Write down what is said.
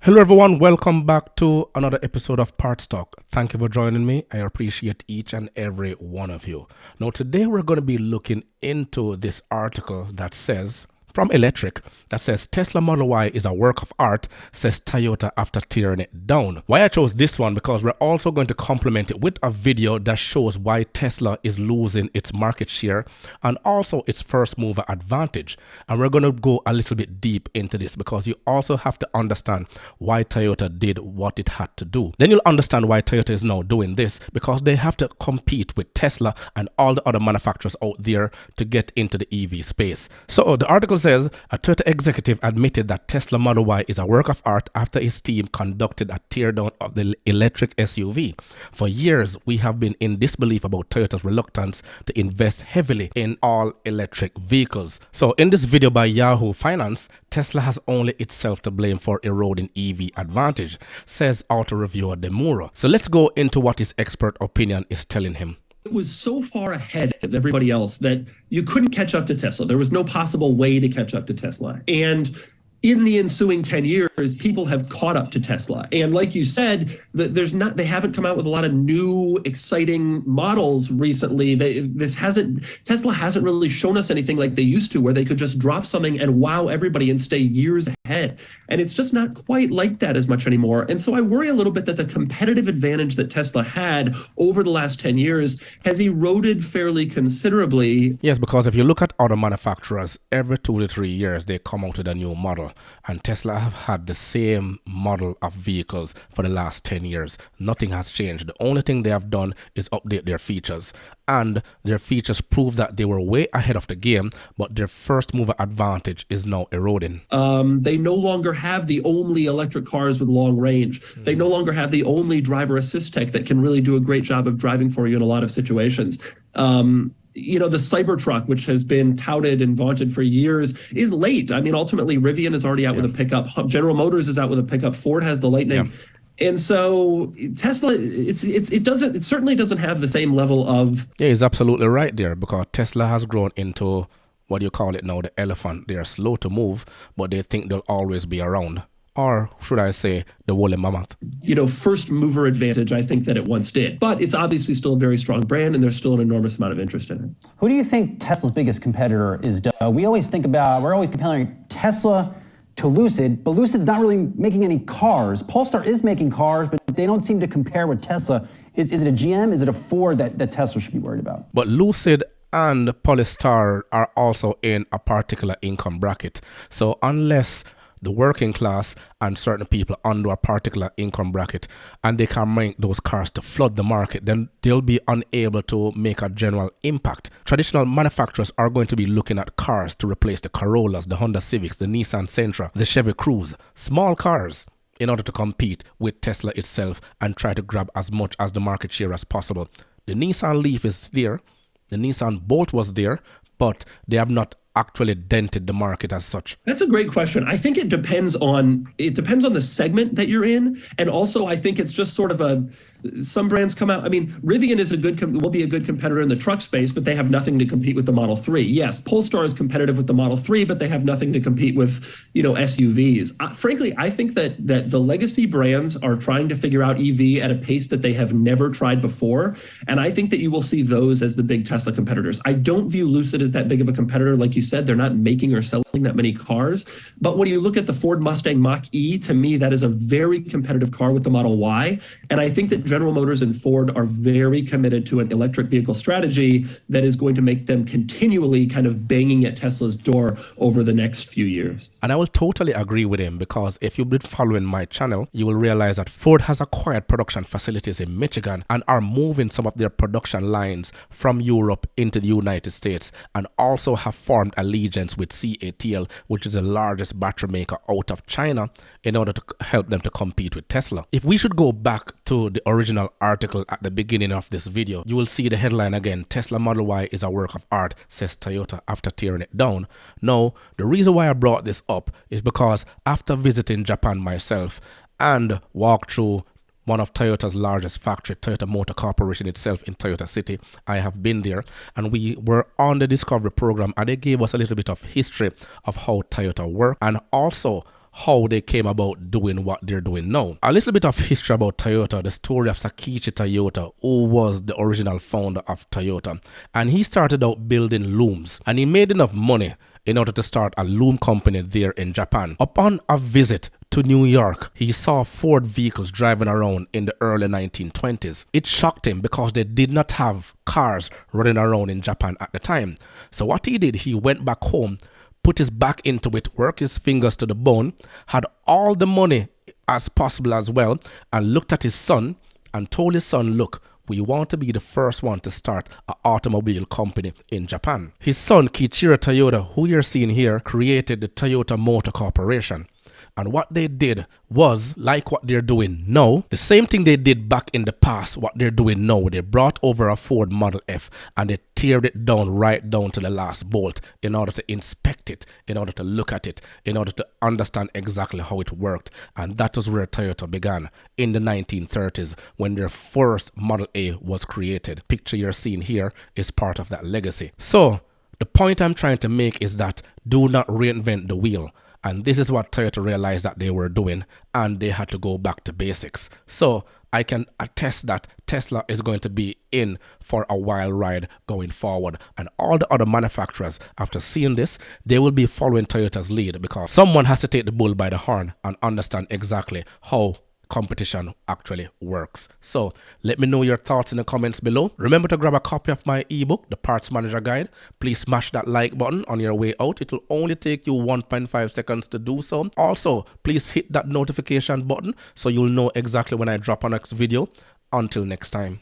Hello everyone, welcome back to another episode of Parts Talk. Thank you for joining me. I appreciate each and every one of you. Now today we're going to be looking into this article that says, from Electric, that says Tesla Model Y is a work of art, says Toyota after tearing it down. Why I chose this one, because we're also going to complement it with a video that shows why Tesla is losing its market share and also its first mover advantage. And we're going to go a little bit deep into this because you also have to understand why Toyota did what it had to do. Then you'll understand why Toyota is now doing this, because they have to compete with Tesla and all the other manufacturers out there to get into the EV space. So the article says a Toyota executive admitted that Tesla Model Y is a work of art after his team conducted a teardown of the electric SUV. For years, we have been in disbelief about Toyota's reluctance to invest heavily in all electric vehicles. So in this video by Yahoo Finance, Tesla has only itself to blame for eroding EV advantage, says auto reviewer Demuro. So let's go into what his expert opinion is telling him. It was so far ahead of everybody else that you couldn't catch up to Tesla. There was no possible way to catch up to Tesla. And in the ensuing 10 years, people have caught up to Tesla. And like you said, they haven't come out with a lot of new, exciting models recently. Tesla hasn't really shown us anything like they used to, where they could just drop something and wow everybody and stay years ahead. And it's just not quite like that as much anymore. And so I worry a little bit that the competitive advantage that Tesla had over the last 10 years has eroded fairly considerably. Yes, because if you look at other manufacturers, every 2 to 3 years, they come out with a new model. And Tesla have had the same model of vehicles for the last 10 years. Nothing has changed. The only thing they have done is update their features. And their features prove that they were way ahead of the game, but their first mover advantage is now eroding. They no longer have the only electric cars with long range. They no longer have the only driver assist tech that can really do a great job of driving for you in a lot of situations. The Cybertruck, which has been touted and vaunted for years, is late. I mean, ultimately, Rivian is already out with a pickup. General Motors is out with a pickup. Ford has the Lightning. And so Tesla, it certainly doesn't have the same level of... Yeah, he's absolutely right there, because Tesla has grown into, what do you call it now, the elephant. They are slow to move, but they think they'll always be around. Or should I say, the woolly mammoth? First mover advantage, I think that it once did. But it's obviously still a very strong brand, and there's still an enormous amount of interest in it. Who do you think Tesla's biggest competitor is, Doug? We're always comparing Tesla to Lucid, but Lucid's not really making any cars. Polestar is making cars, but they don't seem to compare with Tesla. Is it a GM? Is it a Ford that Tesla should be worried about? But Lucid and Polestar are also in a particular income bracket. So unless the working class and certain people under a particular income bracket, and they can make those cars to flood the market, then they'll be unable to make a general impact. Traditional manufacturers are going to be looking at cars to replace the Corollas, the Honda Civics, the Nissan Sentra, the Chevy Cruze, small cars, in order to compete with Tesla itself and try to grab as much as the market share as possible. The Nissan Leaf is there, the Nissan Bolt was there, but they have not actually dented the market as such? That's a great question. I think it depends on the segment that you're in, and also I think it's just sort of some brands come out. I mean, Rivian is will be a good competitor in the truck space, but they have nothing to compete with the Model 3. Yes, Polestar is competitive with the Model 3, but they have nothing to compete with, SUVs. Frankly, I think that the legacy brands are trying to figure out EV at a pace that they have never tried before, and I think that you will see those as the big Tesla competitors. I don't view Lucid as that big of a competitor. Like you said, they're not making or selling that many cars. But when you look at the Ford Mustang Mach-E, to me, that is a very competitive car with the Model Y. And I think that General Motors and Ford are very committed to an electric vehicle strategy that is going to make them continually kind of banging at Tesla's door over the next few years. And I will totally agree with him, because if you've been following my channel, you will realize that Ford has acquired production facilities in Michigan and are moving some of their production lines from Europe into the United States, and also have formed allegiance with CATL, which is the largest battery maker out of China, in order to help them to compete with Tesla. If we should go back to the original article at the beginning of this video, you will see the headline again: Tesla Model Y is a work of art, says Toyota after tearing it down. Now, the reason why I brought this up is because after visiting Japan myself and walked through one of Toyota's largest factory, Toyota Motor Corporation itself in Toyota City. I have been there, and we were on the Discovery program, and they gave us a little bit of history of how Toyota works, and also how they came about doing what they're doing now. A little bit of history about Toyota, the story of Sakichi Toyota, who was the original founder of Toyota. And he started out building looms, and he made enough money in order to start a loom company there in Japan. Upon a visit to New York, he saw Ford vehicles driving around in the early 1920s. It shocked him because they did not have cars running around in Japan at the time. So what he did, he went back home, put his back into it, worked his fingers to the bone, had all the money as possible as well, and looked at his son and told his son, look, we want to be the first one to start an automobile company in Japan. His son, Kiichiro Toyota, who you're seeing here, created the Toyota Motor Corporation. And what they did was, like what they're doing now, the same thing they did back in the past, what they're doing now. They brought over a Ford Model F and they teared it down right down to the last bolt in order to inspect it, in order to look at it, in order to understand exactly how it worked. And that was where Toyota began in the 1930s when their first Model A was created. Picture you're seeing here is part of that legacy. So the point I'm trying to make is that do not reinvent the wheel. And this is what Toyota realized that they were doing, and they had to go back to basics. So I can attest that Tesla is going to be in for a wild ride going forward. And all the other manufacturers, after seeing this, they will be following Toyota's lead, because someone has to take the bull by the horn and understand exactly how competition actually works. So let me know your thoughts in the comments below. Remember to grab a copy of my ebook, The Parts Manager Guide. Please smash that like button on your way out. It will only take you 1.5 seconds to do so. Also, please hit that notification button so you'll know exactly when I drop our next video. Until next time.